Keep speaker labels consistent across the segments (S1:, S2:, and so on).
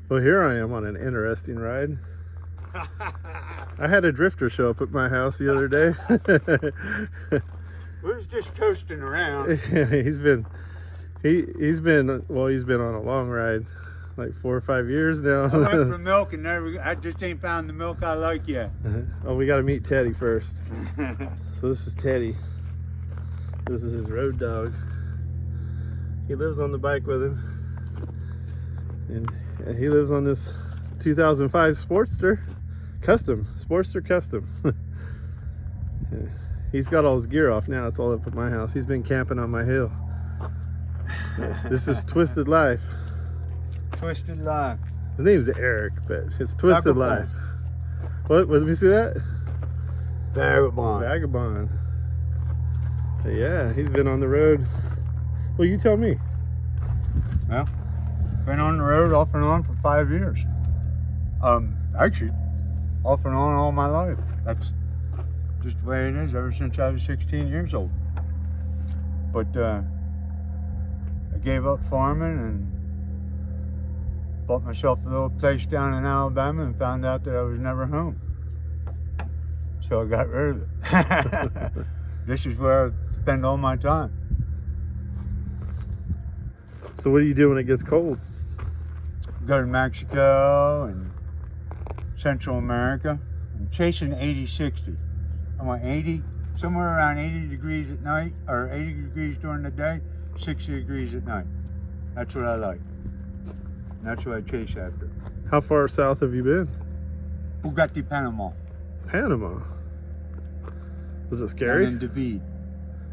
S1: Well, here I am on an interesting ride. I had a drifter show up at my house the other day.
S2: We was just coasting around.
S1: he's been on a long ride, like 4 or 5 years now.
S2: I went for milk and I just ain't found the milk I like yet.
S1: Oh, we got to meet Teddy first. So this is Teddy. This is his road dog. He lives on the bike with him, and he lives on this 2005 Sportster Custom. He's got all his gear off now. It's all up at my house. He's been camping on my hill. This is Twisted Life.
S2: Twisted Life.
S1: His name's Eric, but it's Twisted Life. What? Let me see that.
S2: Vagabond.
S1: Vagabond. But yeah, he's been on the road. Well, you tell me.
S2: Well, been on the road off and on for 5 years. Actually, off and on all my life. That's just the way it is ever since I was 16 years old. But I gave up farming and bought myself a little place down in Alabama and found out that I was never home. So I got rid of it. This is where I spend all my time.
S1: So what do you do when it gets cold?
S2: Go to Mexico and Central America. I'm chasing 80-60. I want 80, somewhere around 80 degrees at night, or 80 degrees during the day, 60 degrees at night. That's what I like. And that's what I chase after.
S1: How far south have you been?
S2: Bugatti, Panama.
S1: Panama. Is it scary?
S2: And in David.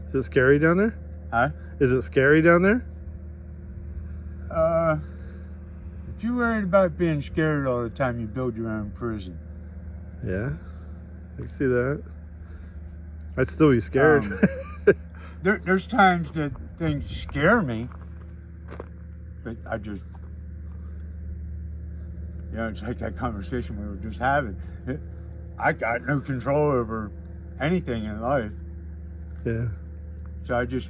S1: Is it scary down there?
S2: Huh?
S1: Is it scary down there?
S2: If you're worried about being scared all the time, you build your own prison.
S1: Yeah, I can see that. I'd still be scared.
S2: There's times that things scare me, but I just, it's like that conversation we were just having. I got no control over anything in life.
S1: Yeah.
S2: So I just,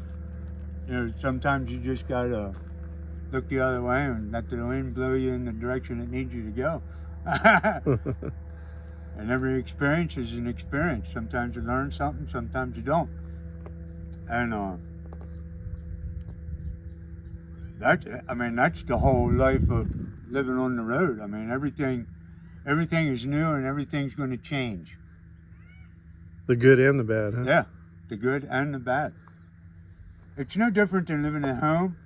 S2: sometimes you just gotta look the other way and let the wind blow you in the direction it needs you to go. And every experience is an experience. Sometimes you learn something, sometimes you don't. And that's the whole life of living on the road. I mean, everything is new and everything's going to change.
S1: The good and the bad, huh?
S2: Yeah, the good and the bad. It's no different than living at home.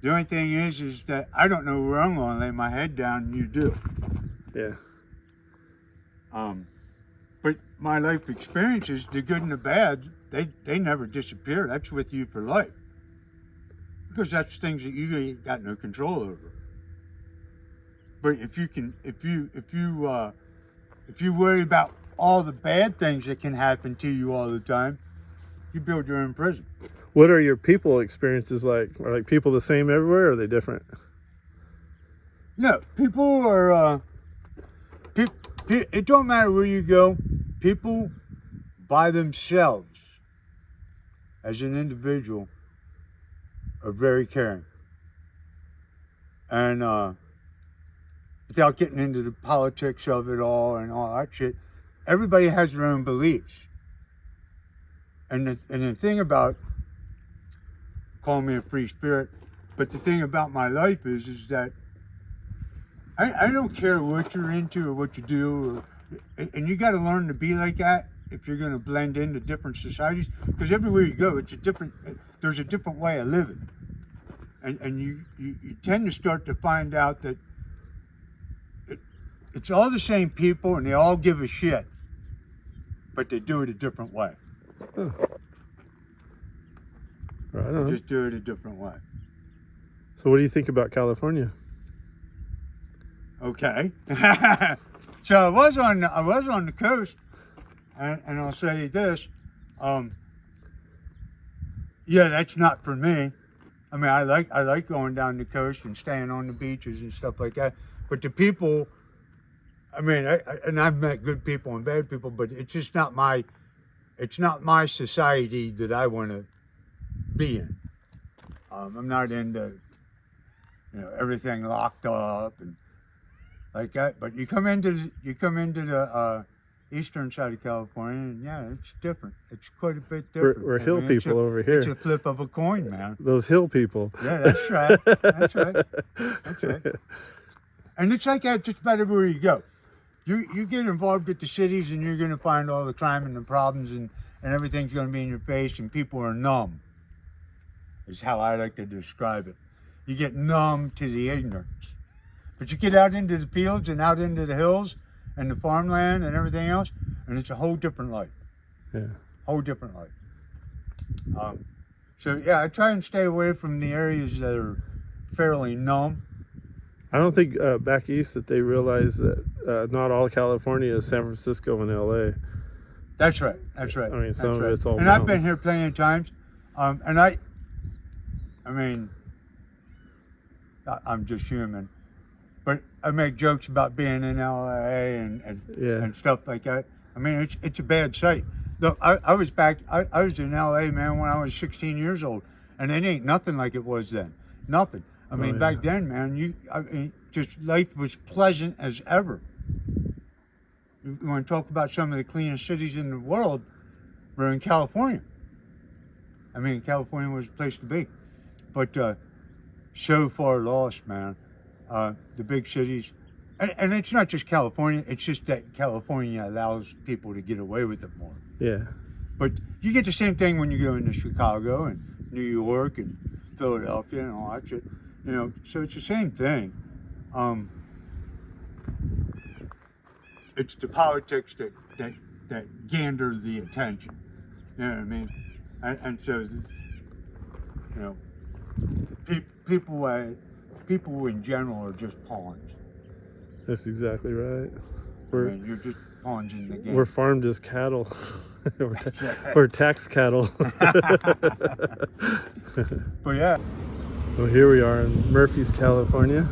S2: The only thing is that I don't know where I'm going to lay my head down, and you do.
S1: Yeah.
S2: But my life experiences, the good and the bad, they never disappear. That's with you for life. Because that's things that you got no control over. But if you worry about all the bad things that can happen to you all the time, you build your own prison.
S1: What are your people experiences like? Are like people the same everywhere, or are they different?
S2: No, people are, it don't matter where you go, people by themselves, as an individual, are very caring. And without getting into the politics of it all and all that shit, everybody has their own beliefs. And the thing about, call me a free spirit, but the thing about my life is that I don't care what you're into or what you do, and you got to learn to be like that if you're going to blend into different societies, because everywhere you go, there's a different way of living. And you tend to start to find out that it's all the same people and they all give a shit, but they do it a different way.
S1: Oh. Right on.
S2: Just do it a different way.
S1: So what do you think about California?
S2: Okay. So I was on the coast, and I'll say this, yeah, that's not for me. I mean, I like going down the coast and staying on the beaches and stuff like that. But the people, I mean, and I've met good people and bad people, but it's just not my society that I want to be in. I'm not into everything locked up and like that. But you come into the eastern side of California, and yeah, it's different. It's quite a bit different.
S1: We're hill people over here.
S2: It's a flip of a coin, man.
S1: Those hill people.
S2: Yeah, that's right. That's right. That's right. And it's like that just about everywhere you go. You get involved with the cities, and you're going to find all the crime and the problems, and everything's going to be in your face, and people are numb. Is how I like to describe it. You get numb to the ignorance. But you get out into the fields and out into the hills and the farmland and everything else, and it's a whole different life.
S1: Yeah.
S2: Whole different life. So yeah, I try and stay away from the areas that are fairly numb.
S1: I don't think back east that they realize that not all California is San Francisco and LA.
S2: That's right. That's right.
S1: I mean, some
S2: That's
S1: of
S2: right.
S1: it's all
S2: And I've been
S1: mountains.
S2: here plenty of times, and I mean, I'm just human, but I make jokes about being in LA and stuff like that. I mean, it's a bad sight. Look, I was in LA, man, when I was 16 years old, and it ain't nothing like it was then. Nothing. I mean, back then, man, just life was pleasant as ever. You want to talk about some of the cleanest cities in the world? We're in California. I mean, California was a place to be, but so far lost, man. The big cities, and it's not just California. It's just that California allows people to get away with it more.
S1: Yeah.
S2: But you get the same thing when you go into Chicago and New York and Philadelphia and all that shit. So it's the same thing. It's the politics that gander the attention. You know what I mean? And so, people in general are just pawns.
S1: That's exactly right.
S2: You're just pawns in the game.
S1: We're farmed as cattle. We're tax cattle.
S2: But yeah.
S1: Well, here we are in Murphy's, California.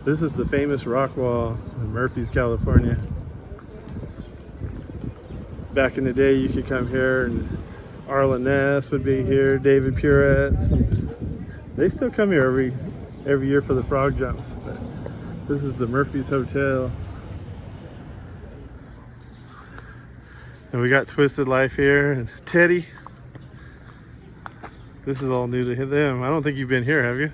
S1: This is the famous rock wall in Murphy's, California. Back in the day, you could come here and Arlen Ness would be here, David Puretz. They still come here every year for the frog jumps. But this is the Murphy's Hotel. And we got Twisted Life here and Teddy. This is all new to them. I don't think you've been here, have you?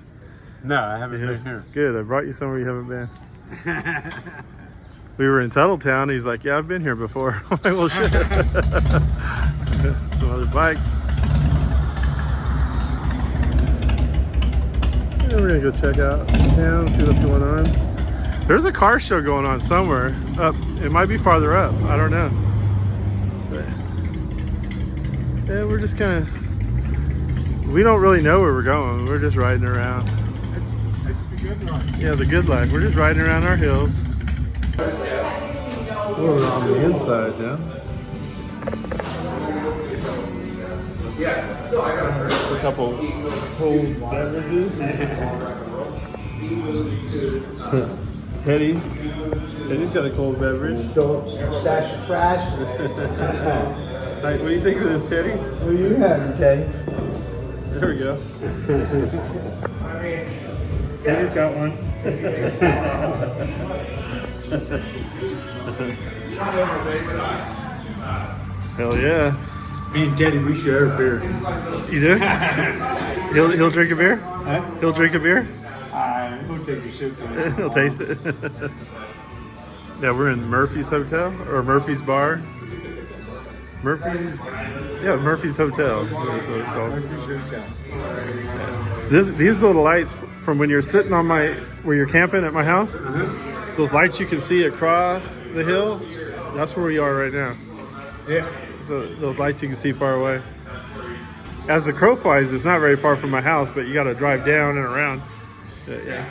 S2: No, I haven't been here.
S1: Good. I brought you somewhere you haven't been. We were in Tuttletown. He's like, yeah, I've been here before. I'm like, well, shit. Some other bikes. And we're going to go check out town, see what's going on. There's a car show going on somewhere up. It might be farther up. I don't know. But, yeah, we're just kind of... We don't really know where we're going. We're just riding around.
S2: It's the good life.
S1: Yeah, the good life. We're just riding around our hills. We're on the inside now. A couple cold beverages. Teddy's got a cold beverage.
S2: Stash fresh.
S1: What do you think of this, Teddy?
S2: What do you have, Teddy?
S1: There we go. Teddy's got one. Hell yeah.
S2: Me and Teddy, we share a beer.
S1: You do? He'll drink a beer?
S2: Huh?
S1: He'll drink a beer?
S2: We'll take a sip of it.
S1: He'll taste it. Yeah, we're in Murphy's Hotel, or Murphy's Bar. Murphy's Hotel. That's what it's called. These little lights from when you're sitting on where you're camping at my house, those lights you can see across the hill, that's where we are right now.
S2: Yeah.
S1: So those lights you can see far away. As the crow flies, it's not very far from my house, but you got to drive down and around. Yeah.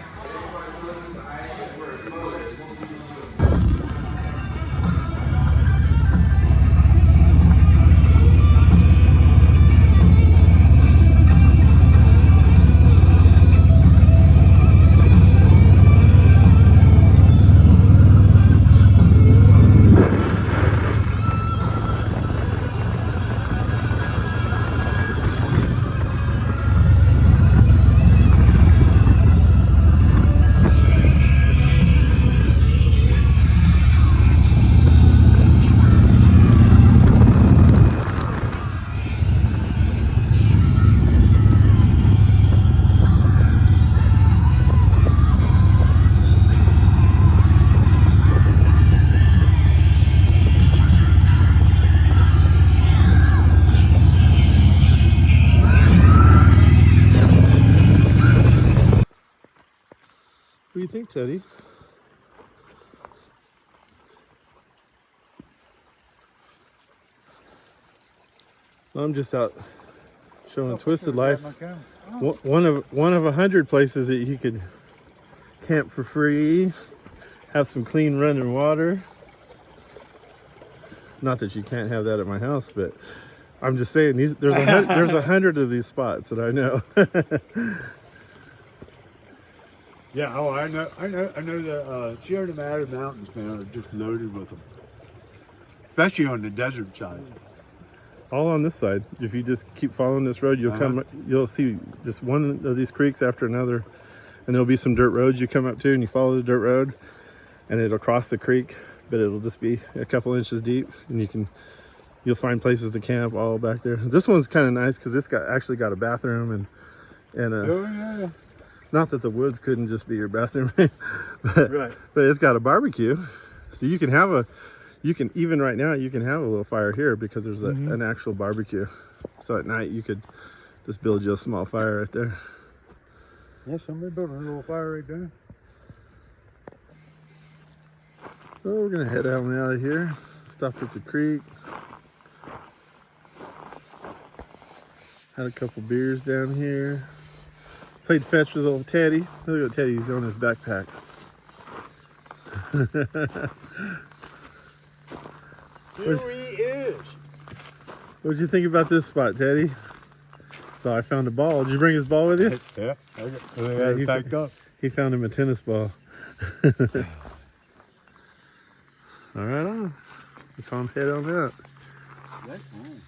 S1: do you think, Teddy? I'm just out showing Twisted Life. One of 100 places that you could camp for free, have some clean running water. Not that you can't have that at my house, but I'm just saying there's 100 of these spots that I know.
S2: Yeah, oh, I know the Sierra Nevada mountains, man, are just loaded with them, especially on the desert side.
S1: All on this side. If you just keep following this road, you'll see just one of these creeks after another, and there'll be some dirt roads you come up to, and you follow the dirt road, and it'll cross the creek, but it'll just be a couple inches deep, and you'll find places to camp all back there. This one's kind of nice because it's actually got a bathroom and
S2: Oh yeah.
S1: not that the woods couldn't just be your bathroom,
S2: Right.
S1: but it's got a barbecue, so you can even right now you can have a little fire here because there's an actual barbecue. So at night you could just build you a small fire right there.
S2: Yeah, somebody built a little fire right there.
S1: So we're gonna head on out of here. Stopped at the creek. Had a couple beers down here. Played fetch with old Teddy. Look at Teddy's on his backpack.
S2: Here he is.
S1: What'd you think about this spot, Teddy? So I found a ball. Did you bring his ball with you?
S2: Yeah, I got it packed up.
S1: He found him a tennis ball. All right on. Let's head on out.
S2: That's fine.